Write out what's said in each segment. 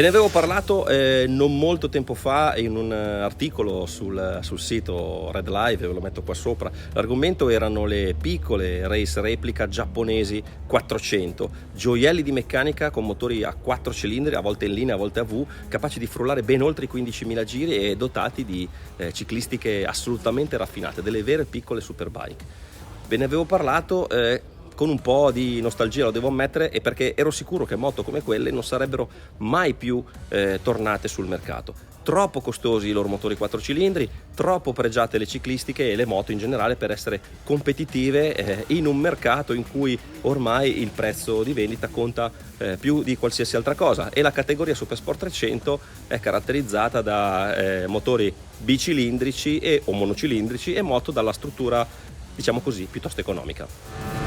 Ve ne avevo parlato non molto tempo fa in un articolo sul sito Red Live, ve lo metto qua sopra. L'argomento erano le piccole race replica giapponesi 400, gioielli di meccanica con motori a 4 cilindri, a volte in linea, a volte a V, capaci di frullare ben oltre i 15.000 giri e dotati di ciclistiche assolutamente raffinate, delle vere piccole superbike. Ve ne avevo parlato con un po' di nostalgia, lo devo ammettere, e perché ero sicuro che moto come quelle non sarebbero mai più tornate sul mercato. Troppo costosi i loro motori 4 cilindri, troppo pregiate le ciclistiche e le moto in generale per essere competitive in un mercato in cui ormai il prezzo di vendita conta più di qualsiasi altra cosa, e la categoria Supersport 300 è caratterizzata da motori bicilindrici o monocilindrici e moto dalla struttura, diciamo così, piuttosto economica.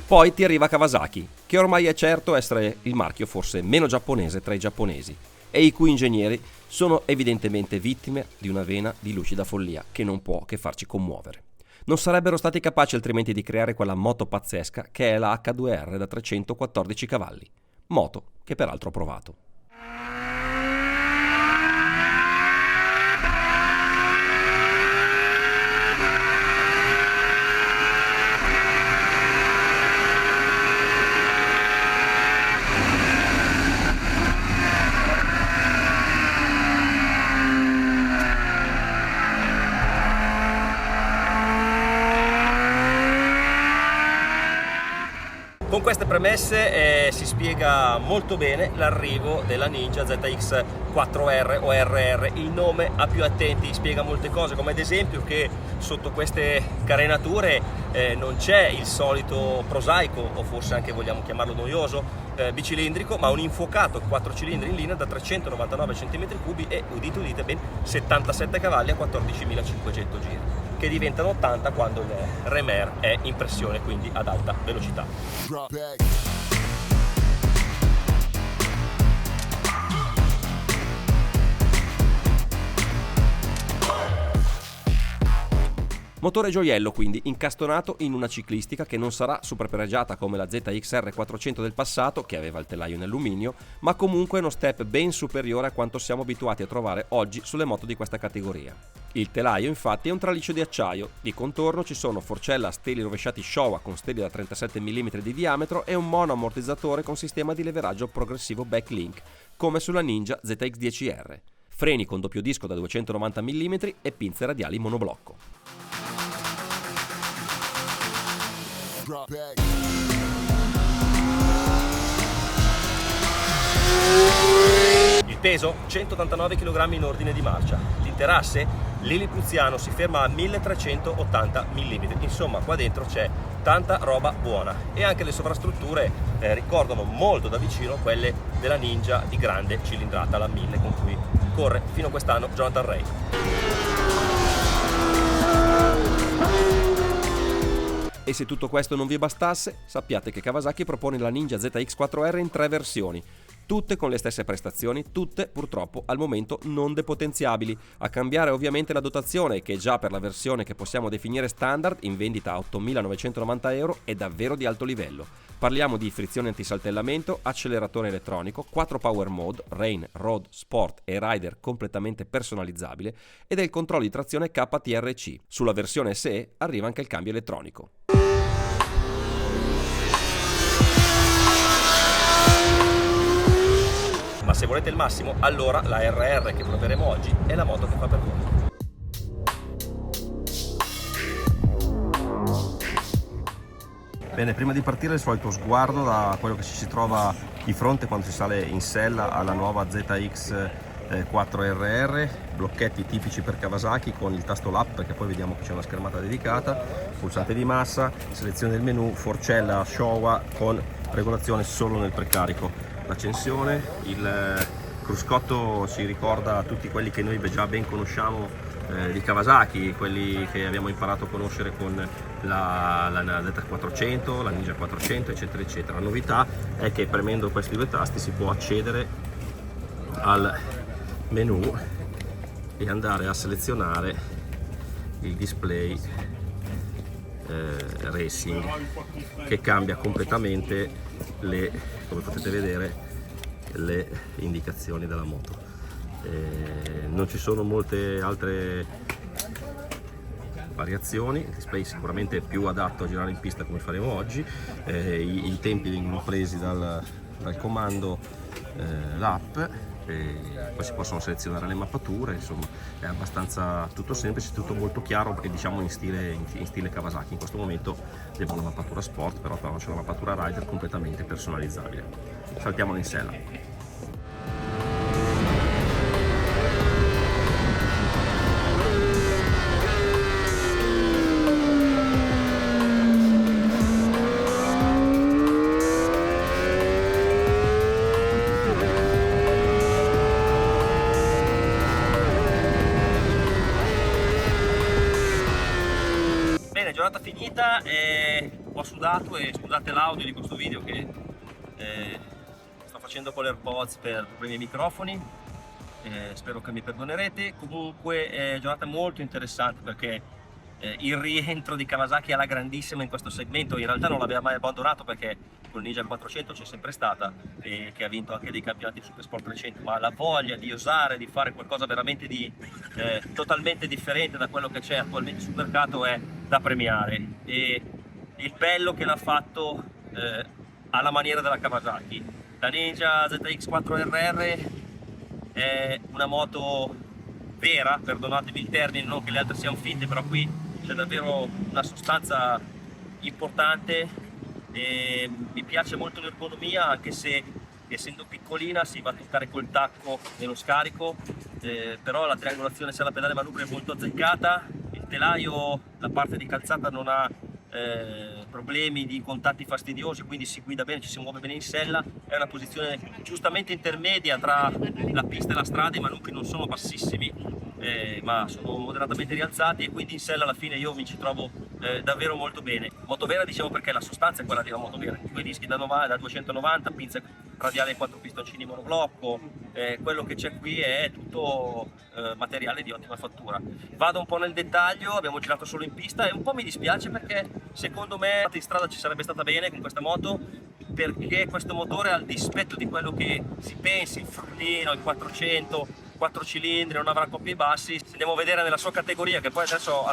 Poi ti arriva Kawasaki, che ormai è certo essere il marchio forse meno giapponese tra i giapponesi, e i cui ingegneri sono evidentemente vittime di una vena di lucida follia che non può che farci commuovere. Non sarebbero stati capaci altrimenti di creare quella moto pazzesca che è la H2R da 314 cavalli, moto che peraltro ho provato. Con queste premesse si spiega molto bene l'arrivo della Ninja ZX 4R o RR. Il nome a più attenti spiega molte cose, come ad esempio che sotto queste carenature non c'è il solito prosaico, o forse anche vogliamo chiamarlo noioso, bicilindrico, ma un infuocato 4 cilindri in linea da 399 cm3 e, udite, ben 77 cavalli a 14.500 giri, che diventano 80 quando il Remer è in pressione, quindi ad alta velocità. Motore gioiello quindi, incastonato in una ciclistica che non sarà super pregiata come la ZXR 400 del passato, che aveva il telaio in alluminio, ma comunque uno step ben superiore a quanto siamo abituati a trovare oggi sulle moto di questa categoria. Il telaio infatti è un traliccio di acciaio, di contorno ci sono forcella a steli rovesciati Showa con steli da 37 mm di diametro e un monoammortizzatore con sistema di leveraggio progressivo backlink, come sulla Ninja ZX10R. Freni con doppio disco da 290 mm e pinze radiali monoblocco. Il peso? 189 kg in ordine di marcia. L'interasse? Lilipuziano si ferma a 1380 mm. Insomma, qua dentro c'è tanta roba buona, e anche le sovrastrutture ricordano molto da vicino quelle della Ninja di grande cilindrata, la 1000, con cui corre fino a quest'anno Jonathan Rea. E se tutto questo non vi bastasse, sappiate che Kawasaki propone la Ninja ZX4R in 3 versioni, tutte con le stesse prestazioni, tutte purtroppo al momento non depotenziabili, a cambiare ovviamente la dotazione, che già per la versione che possiamo definire standard, in vendita a 8.990 euro, è davvero di alto livello. Parliamo di frizione antisaltellamento, acceleratore elettronico, 4 power mode, Rain, Road, Sport e Rider completamente personalizzabile, e del controllo di trazione KTRC. Sulla versione SE arriva anche il cambio elettronico. Ma se volete il massimo, allora la RR che proveremo oggi è la moto che fa per voi. Bene, prima di partire il solito sguardo da quello che ci si trova di fronte quando si sale in sella alla nuova ZX 4RR, blocchetti tipici per Kawasaki con il tasto LAP, perché poi vediamo che c'è una schermata dedicata, pulsante di massa, selezione del menu, forcella Showa con regolazione solo nel precarico, l'accensione, il cruscotto ci ricorda tutti quelli che noi già ben conosciamo di Kawasaki, quelli che abbiamo imparato a conoscere con la Z400, la Ninja 400, eccetera eccetera. La novità è che premendo questi due tasti si può accedere al menu e andare a selezionare il display racing, che cambia completamente come potete vedere, le indicazioni della moto. Non ci sono molte altre variazioni, il display sicuramente è più adatto a girare in pista come faremo oggi, i tempi vengono presi dal comando l'app, poi si possono selezionare le mappature, insomma è abbastanza tutto semplice, tutto molto chiaro e diciamo in stile Kawasaki. In questo momento abbiamo una mappatura sport, però c'è una mappatura rider completamente personalizzabile. Saltiamola in sella. Bene, giornata finita, ho sudato e scusate l'audio di questo video che sto facendo con l'AirPods per problemi ai microfoni, spero che mi perdonerete. Comunque giornata molto interessante perché il rientro di Kawasaki alla grandissima in questo segmento in realtà non l'aveva mai abbandonato, perché con Ninja 400 c'è sempre stata, e che ha vinto anche dei campionati Supersport recenti, ma la voglia di osare, di fare qualcosa veramente di totalmente differente da quello che c'è attualmente sul mercato è da premiare. E il bello che l'ha fatto alla maniera della Kawasaki. La Ninja ZX4RR è una moto vera, perdonatemi il termine, non che le altre siano finte, però qui c'è davvero una sostanza importante e mi piace molto l'ergonomia, anche se essendo piccolina si va a toccare col tacco nello scarico, però la triangolazione sia la pedale manubrio è molto azzeccata, il telaio, la parte di calzata non ha problemi di contatti fastidiosi, quindi si guida bene, ci si muove bene in sella, è una posizione giustamente intermedia tra la pista e la strada, i manubri non sono bassissimi ma sono moderatamente rialzati, e quindi in sella alla fine io mi ci trovo davvero molto bene. Moto vera dicevo perché la sostanza è quella di una moto vera, due dischi da 290, pinze radiali e 4 pistoncini monoblocco, quello che c'è qui è tutto materiale di ottima fattura. Vado un po' nel dettaglio, abbiamo girato solo in pista e un po' mi dispiace perché secondo me in strada ci sarebbe stata bene con questa moto, perché questo motore, al dispetto di quello che si pensi, il frullino, il 400, 4 cilindri, non avrà coppie bassi, se andiamo a vedere nella sua categoria, che poi adesso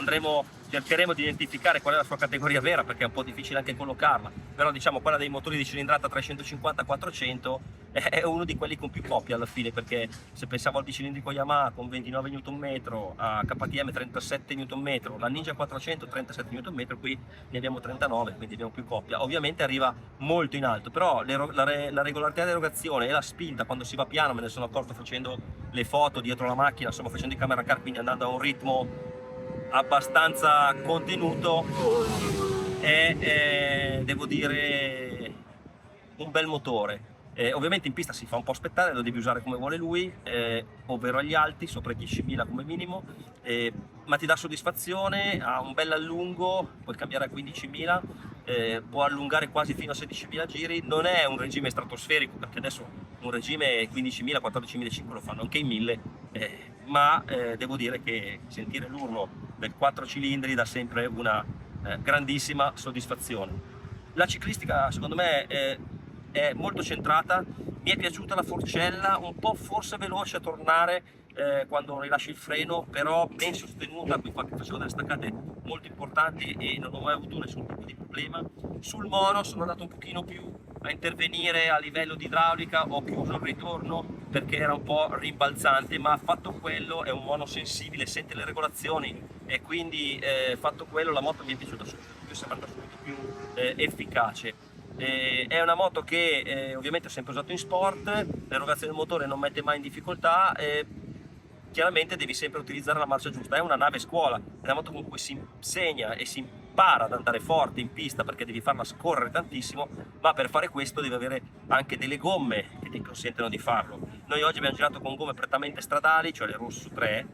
cercheremo di identificare qual è la sua categoria vera, perché è un po' difficile anche collocarla, però diciamo quella dei motori di cilindrata 350-400 è uno di quelli con più coppie alla fine, perché se pensiamo al bicilindrico Yamaha con 29 Nm, a KTM 37 Nm, la Ninja 400 37 Nm, qui ne abbiamo 39, quindi abbiamo più coppia. Ovviamente arriva molto in alto, però la regolarità di erogazione e la spinta quando si va piano, me ne sono accorto facendo le foto dietro la macchina, insomma facendo i camera car, quindi andando a un ritmo abbastanza contenuto, è devo dire un bel motore. Ovviamente in pista si fa un po' aspettare, lo devi usare come vuole lui, ovvero agli alti, sopra i 10.000 come minimo, ma ti dà soddisfazione, ha un bel allungo, puoi cambiare a 15.000, può allungare quasi fino a 16.000 giri, non è un regime stratosferico, perché adesso un regime 15.000, 14.500 lo fanno anche in 1.000, ma devo dire che sentire l'urlo del 4 cilindri dà sempre una grandissima soddisfazione. La ciclistica secondo me è molto centrata, mi è piaciuta la forcella, un po' forse veloce a tornare quando rilasci il freno, però ben sostenuta, qui facevo delle staccate molto importanti e non ho mai avuto nessun tipo di problema. Sul mono sono andato un pochino più a intervenire a livello di idraulica, ho chiuso il ritorno perché era un po' rimbalzante, ma fatto quello è un mono sensibile, sente le regolazioni e quindi fatto quello la moto mi è piaciuta subito più, è sembrata subito più efficace. È una moto che ovviamente ho sempre usato in sport, l'erogazione del motore non mette mai in difficoltà, chiaramente devi sempre utilizzare la marcia giusta, è una nave scuola, è una moto con cui si insegna e si impara ad andare forte in pista perché devi farla scorrere tantissimo, ma per fare questo devi avere anche delle gomme che ti consentono di farlo. Noi oggi abbiamo girato con gomme prettamente stradali, cioè le Ross su 3,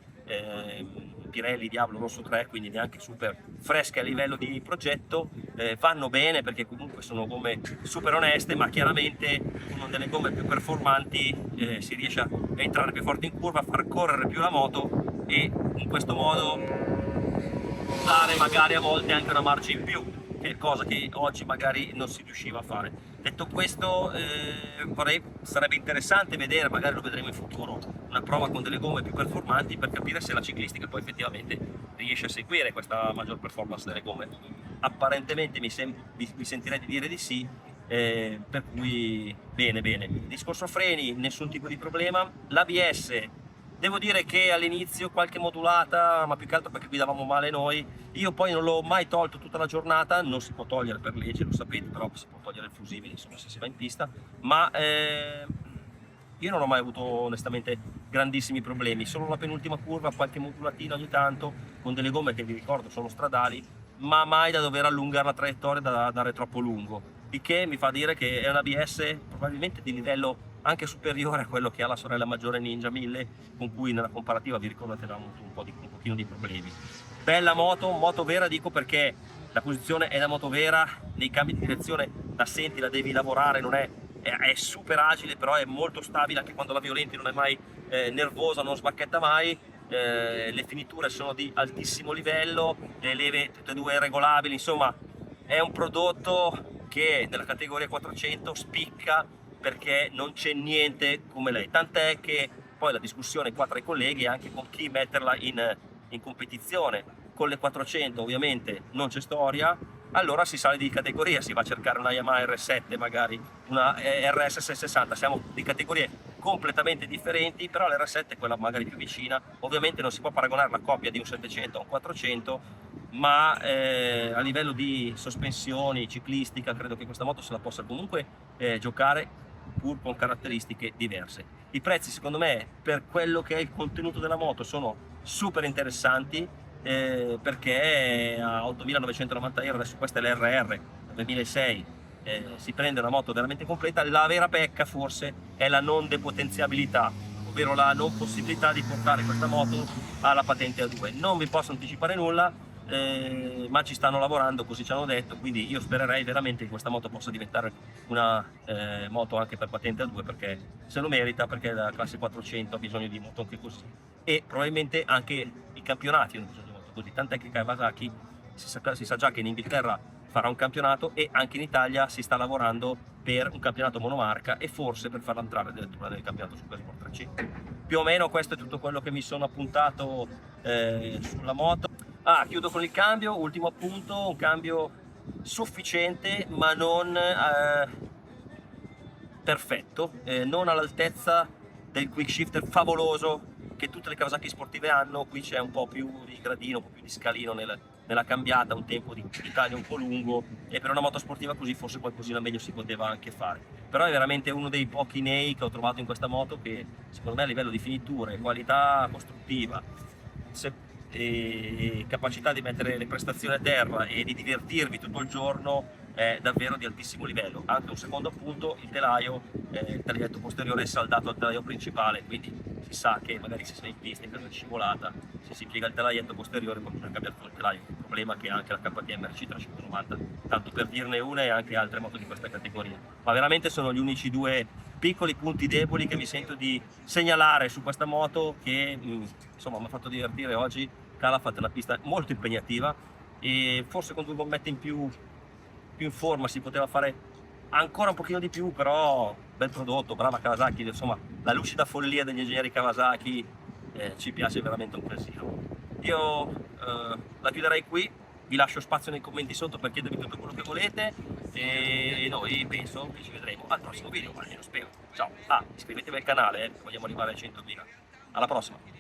Pirelli Diablo Rosso 3, quindi neanche super fresche a livello di progetto, vanno bene perché comunque sono gomme super oneste, ma chiaramente con delle gomme più performanti si riesce a entrare più forte in curva, a far correre più la moto e in questo modo dare magari a volte anche una marcia in più, che è cosa che oggi magari non si riusciva a fare. Detto questo, sarebbe interessante vedere, magari lo vedremo in futuro, una prova con delle gomme più performanti per capire se la ciclistica poi effettivamente riesce a seguire questa maggior performance delle gomme. Apparentemente mi sentirei di dire di sì, per cui bene. Discorso freni, nessun tipo di problema. L'ABS, devo dire che all'inizio qualche modulata, ma più che altro perché guidavamo male noi. Io poi non l'ho mai tolto tutta la giornata, non si può togliere per legge, lo sapete, però si può togliere il fusibile, insomma, se si va in pista, ma io non ho mai avuto onestamente grandissimi problemi, solo la penultima curva, qualche modulatina ogni tanto, con delle gomme che vi ricordo sono stradali, ma mai da dover allungare la traiettoria, da dare troppo lungo, il che mi fa dire che è un ABS probabilmente di livello anche superiore a quello che ha la sorella maggiore Ninja 1000, con cui nella comparativa vi ricordo che avevamo avuto un pochino di problemi. Bella moto vera, dico, perché la posizione è da moto vera, nei cambi di direzione la senti, la devi lavorare, non è super agile, però è molto stabile anche quando la violenti, non è mai nervosa, non sbacchetta mai. Le finiture sono di altissimo livello, le leve tutte e due regolabili, insomma è un prodotto che nella categoria 400 spicca perché non c'è niente come lei, tant'è che poi la discussione qua tra i colleghi è anche con chi metterla in competizione. Con le 400 ovviamente non c'è storia, allora si sale di categoria, si va a cercare una Yamaha R7, magari una RS 660, siamo di categorie completamente differenti, però l'R7 è quella magari più vicina. Ovviamente non si può paragonare la coppia di un 700 a un 400, ma a livello di sospensioni, ciclistica, credo che questa moto se la possa comunque giocare, pur con caratteristiche diverse. I prezzi secondo me, per quello che è il contenuto della moto, sono super interessanti, perché a 8.990 euro, adesso questa è l'RR 2006, si prende una moto veramente completa. La vera pecca forse è la non depotenziabilità, ovvero la non possibilità di portare questa moto alla patente A2. Non vi posso anticipare nulla, ma ci stanno lavorando, così ci hanno detto, quindi io spererei veramente che questa moto possa diventare una moto anche per patente A2, perché se lo merita, perché la classe 400 ha bisogno di moto anche così, e probabilmente anche i campionati hanno bisogno di moto così, tant'è che Kawasaki si sa già che in Inghilterra farà un campionato e anche in Italia si sta lavorando per un campionato monomarca e forse per farla entrare addirittura nel campionato Supersport 3C. Più o meno questo è tutto quello che mi sono appuntato sulla moto. Chiudo con il cambio, ultimo appunto, un cambio sufficiente ma non perfetto, non all'altezza del quick shifter favoloso che tutte le Kawasaki sportive hanno. Qui c'è un po' più di gradino, un po' più di scalino nella cambiata, un tempo di taglio un po' lungo, e per una moto sportiva così forse qualcosina meglio si poteva anche fare. Però è veramente uno dei pochi nei che ho trovato in questa moto che secondo me a livello di finiture, qualità costruttiva e capacità di mettere le prestazioni a terra e di divertirvi tutto il giorno è davvero di altissimo livello. Anche un secondo appunto, il taglietto posteriore è saldato al telaio principale, quindi si sa che magari se sei in pista in caso di scivolata, se si piega il telaglietto posteriore poi bisogna cambiare tutto il telaio, un problema che ha anche la KTM RC390, tanto per dirne una, e anche altre moto di questa categoria. Ma veramente sono gli unici due piccoli punti deboli che mi sento di segnalare su questa moto, che insomma mi ha fatto divertire oggi. Calafat è una pista molto impegnativa e forse con due gommette in più in forma si poteva fare ancora un pochino di più, però bel prodotto, brava Kawasaki, insomma la lucida follia degli ingegneri Kawasaki ci piace veramente un casino. Io la chiuderei qui, vi lascio spazio nei commenti sotto per chiedermi tutto quello che volete e noi penso che ci vedremo al prossimo video, almeno spero. Ciao, iscrivetevi al canale, vogliamo arrivare ai 100.000. Alla prossima!